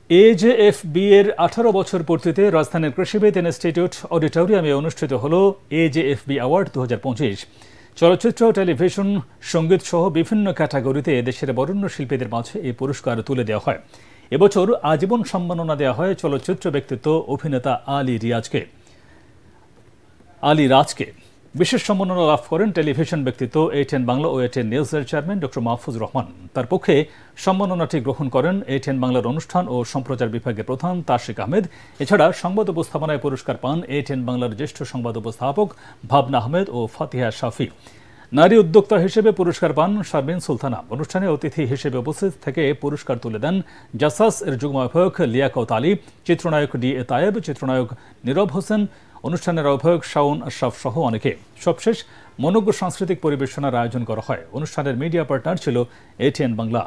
এজেএফবি এর 18 বছর পূর্তিতে রাজধানীর কৃষিবিদ ইনস্টিটিউট অডিটোরিয়ামে অনুষ্ঠিত হল এজেএফবি অ্যাওয়ার্ড 2025। চলচ্চিত্র, টেলিভিশন, সঙ্গীত সহ বিভিন্ন ক্যাটাগরিতে দেশের বরেণ্য শিল্পীদের মাঝে এই পুরস্কার তুলে দেওয়া হয়। এবছর আজীবন সম্মাননা দেওয়া হয় চলচ্চিত্র ব্যক্তিত্ব অভিনেতা আলী রাজকে। বিশেষ সম্মাননা লাভ করেন টেলিভিশন ব্যক্তিত্ব এটিএন বাংলা ও এটিএন নিউজের চেয়ারম্যান ডক্টর মাহফুজ রহমান। তার পক্ষে সম্মাননাটি গ্রহণ করেন এটিএন বাংলার অনুষ্ঠান ও সম্প্রচার বিভাগের প্রধান তাশিক আহমেদ। এছাড়া সংবাদ উপস্থাপনায় পুরস্কার পান এটিএন বাংলার জ্যেষ্ঠ সংবাদ উপস্থাপক ভাবনা আহমেদ ও ফাতিহা শাফি। নারী উদ্যোক্তা হিসেবে পুরস্কার পান শারমিন সুলতানা। অনুষ্ঠানে অতিথি হিসেবে উপস্থিত থেকে পুরস্কার তুলে দেন জাসাস এর যুগ্ম আহ্বায়ক লিয়াকত আলী, চিত্রনায়ক ডি.এ. তায়েব, চিত্রনায়ক নীরব হোসেন, অনুষ্ঠানের আহ্বায়ক শাওন আশরাফ সহ অনেকে। সবশেষ মনোজ্ঞ সাংস্কৃতিক পরিবেশনার আয়োজন করা হয়। অনুষ্ঠানের মিডিয়া পার্টনার ছিল এটিএন বাংলা।